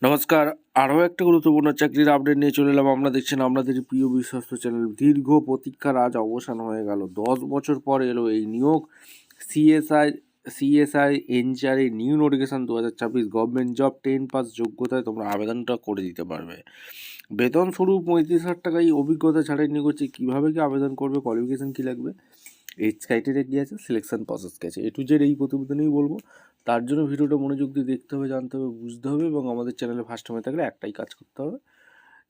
নমস্কার, আরও একটা গুরুত্বপূর্ণ চাকরির আপডেট নিয়ে চলে এলাম। আমরা দেখছেন আপনাদের প্রিয় বিশ্বস্ত চ্যানেল। দীর্ঘ প্রতীক্ষার আজ অবসান হয়ে গেল। 10 বছর পর এলো এই নিয়োগ। CSI NGRA new notification 2024 government job 10 pass যোগ্যতায় তোমরা আবেদনটা করে দিতে পারবে। বেতন শুরু 35,000 টাকায়। অভিজ্ঞতা ছাড়াই নিয়োগ হচ্ছে। কীভাবে কি আবেদন করবে, কোয়ালিফিকেশান কী লাগবে, এজ ক্রাইটেরিয়া কী আছে, সিলেকশন প্রসেস কী আছে, এ টু জেড এই প্রতিবেদনেই বলবো। তার জন্য ভিডিওটা মনোযোগ দিয়ে দেখতে হবে, জানতে হবে, বুঝতে হবে এবং আমাদের চ্যানেলে ফার্স্ট টাইমে থাকলে একটাই কাজ করতে হবে,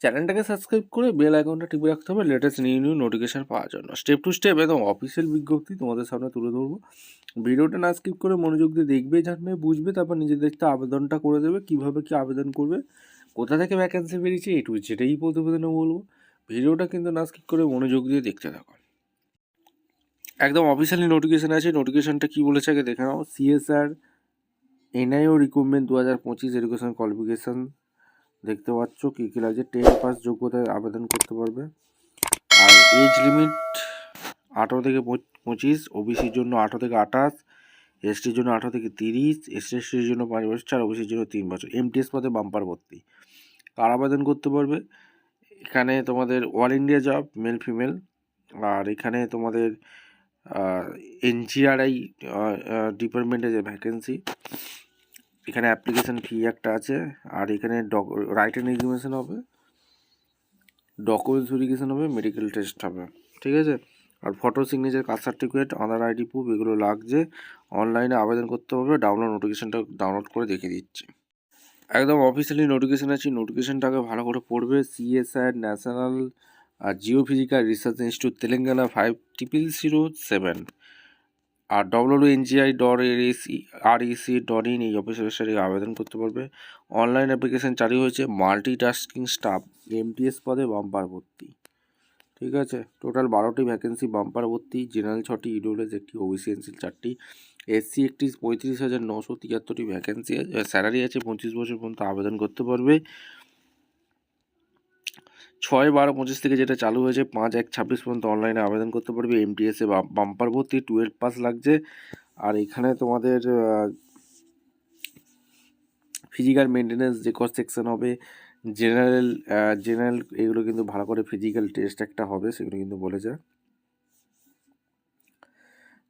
চ্যানেলটাকে সাবস্ক্রাইব করে বেল আইকনটা টিপে রাখতে হবে লেটেস্ট নিউ নোটিফিকেশান পাওয়ার জন্য। স্টেপ টু স্টেপ একদম অফিসিয়াল বিজ্ঞপ্তি তোমাদের সামনে তুলে ধরবো। ভিডিওটা না স্কিপ করে মনোযোগ দিয়ে দেখবে, জানবে, বুঝবে, তারপর নিজেদের তো আবেদনটা করে দেবে। কীভাবে কী আবেদন করবে, কোথা থেকে ভ্যাকেন্সি বেরিয়েছে, এ টু জেড এই প্রতিবেদনে বলবো। ভিডিওটা কিন্তু না স্কিপ করে মনোযোগ দিয়ে দেখতে থাকো। একদম অফিসিয়ালি নোটিফিকেশান আছে। নোটিফিকেশানটা কী বলেছে আগে দেখে নাও। CSR NIO recruitment 2025 education qualification দেখতে পাচ্ছ কী কী লাগছে। 10 পাস যোগ্যতায় আবেদন করতে পারবে। আর এজ লিমিট 18 থেকে 25, ওবিসির জন্য 18 থেকে 28, এসটির জন্য 18 থেকে 30, এসটির জন্য 5 বছর, আর ওবিসির জন্য 3 বছর। এমটিএস পদে বাম্পার ভর্তি। কার আবেদন করতে পারবে? এখানে তোমাদের all India job, male female. আর এখানে তোমাদের এনজিআরআই ডিপার্টমেন্টে যে ভ্যাকেন্সি, এখানে অ্যাপ্লিকেশান ফি একটা আছে। আর এখানে রাইটেন এক্সামিনেশন হবে, ডকুমেন্টস ভেরিফিকেশান হবে, মেডিকেল টেস্ট হবে, ঠিক আছে। আর ফটো সিগনেচার, কাস্ট সার্টিফিকেট, আধার আইডি প্রুফ এগুলো লাগছে। অনলাইনে আবেদন করতে হবে। নোটিফিকেশানটা ডাউনলোড করে দেখিয়ে দিচ্ছি। একদম অফিসিয়ালি নোটিফিকেশান আছে। নোটিফিকেশানটাকে ভালো করে পড়বে। CSI national geophysical research institute, Telangana 5007। আর www.ngi.rec.in এই অফিসের আবেদন করতে পারবে। অনলাইন অ্যাপ্লিকেশান চালু হয়েছে। মাল্টিটাস্কিং স্টাফ, এমটিএস পদে বাম্পার ভর্তি, ঠিক আছে। টোটাল 12টি ভ্যাকেন্সি, বাম্পার ভর্তি। জেনারেল 6টি, ইডব্লিউএস 1টি, ওবিসি এনসিএল 4টি, এসসি 1টি। 35,973 ভ্যাকেন্সি আছে। স্যালারি আছে। 25 বছর পর্যন্ত আবেদন করতে পারবে। 6/12/25 থেকে যেটা চালু হয়েছে, 5/1/26 পর্যন্ত অনলাইনে আবেদন করতে পারবে। এমটিএসে বাম্পার ভর্তি, 12 পাস লাগছে। আর এখানে তোমাদের ফিজিক্যাল মেনটেন্যান্স যে কস্ট সেকশন হবে, জেনারেল এগুলো কিন্তু ভালো করে ফিজিক্যাল টেস্ট একটা হবে, সেগুলো কিন্তু বলেছে।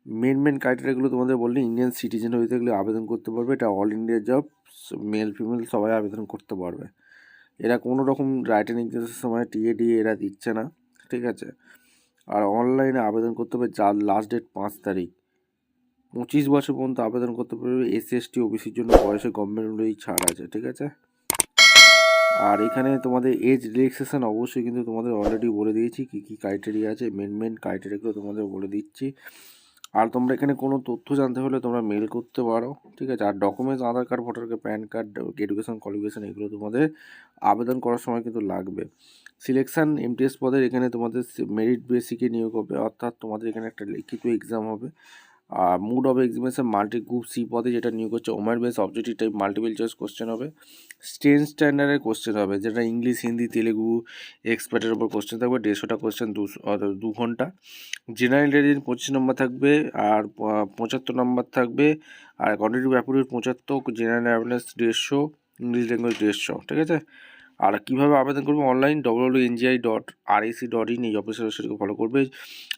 মেন ক্রাইটেরিয়াগুলো তোমাদের বললে, ইন্ডিয়ান সিটিজেন হয়ে থাকলে আবেদন করতে পারবে। এটা all India job, male female সবাই আবেদন করতে পারবে। এরা কোনো রকম রাইটেন এক্সামের সময় টিএডি এরা দিচ্ছে না, ঠিক আছে। আর অনলাইনে আবেদন করতে হবে। যার লাস্ট ডেট 5 তারিখ। 25 বছর পর্যন্ত আবেদন করতে পারবে। এসসি এসটি ওবিসির জন্য বয়সে গভর্নমেন্ট অনুযায়ী ছাড় আছে, ঠিক আছে। আর এখানে তোমাদের এজ রিল্যাক্সেশন অবশ্যই কিন্তু তোমাদের অলরেডি বলে দিয়েছি কী কী ক্রাইটেরিয়া আছে। মেন ক্রাইটেরিয়াগুলো তোমাদের বলে দিচ্ছি। আর তোমরা এখানে কোনো তথ্য জানতে হলে তোমরা মেল করতে পারো, ঠিক আছে। আর documents, Aadhaar card, voter card, PAN card, education qualification এগুলো তোমাদের আবেদন করার সময় কিন্তু লাগবে। সিলেকশান এমটিএস পদের এখানে তোমাদের মেরিট বেসিকে নিয়োগ হবে, অর্থাৎ তোমাদের এখানে একটা লিখিত এক্সাম হবে। Mode of examination multi group C পদে যেটা নিয়োগ হচ্ছে, OMR base objective type multiple choice question হবে। স্ট্যান্ডার্ডের কোশ্চেন হবে, যেটা ইংলিশ, হিন্দি, তেলেগু এক্সপার্টের ওপর কোশ্চেন থাকবে। 150টা কোশ্চেন, 2 ঘন্টা। জেনারেল রেডিং 25 নম্বর থাকবে, আর 75 নম্বর থাকবে। আর quantitative aptitude 75, general awareness 150, English language 150, ঠিক আছে। আর কীভাবে আবেদন করবে? অনলাইন www.ngi.rec.in এই অফিসের ফলো করবে,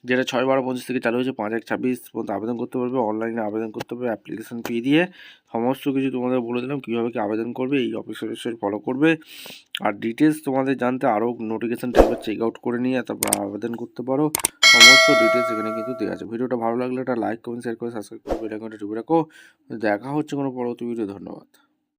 যেটা 6/12/25 থেকে চালু হয়েছে। 5/1/26 পর্যন্ত আবেদন করতে পারবে। অনলাইনে আবেদন করতে হবে অ্যাপ্লিকেশন ফি দিয়ে। সমস্ত কিছু তোমাদের বলে দিলাম কীভাবে কি আবেদন করবে, এই অফিসের ফলো করবে। আর ডিটেলস তোমাদের জানতে আরও নোটিফিকেশান টাইপের চেক আউট করে নিয়ে তারপর আবেদন করতে পারো। সমস্ত ডিটেলস এখানে কিন্তু দেওয়া আছে। ভিডিওটা ভালো লাগলে একটা লাইক, কমেন্ট, শেয়ার করে সাবস্ক্রাইব করে বেল আইকনটা টিপে রাখো। দেখা হচ্ছে কোনো পরবর্তী ভিডিও। ধন্যবাদ।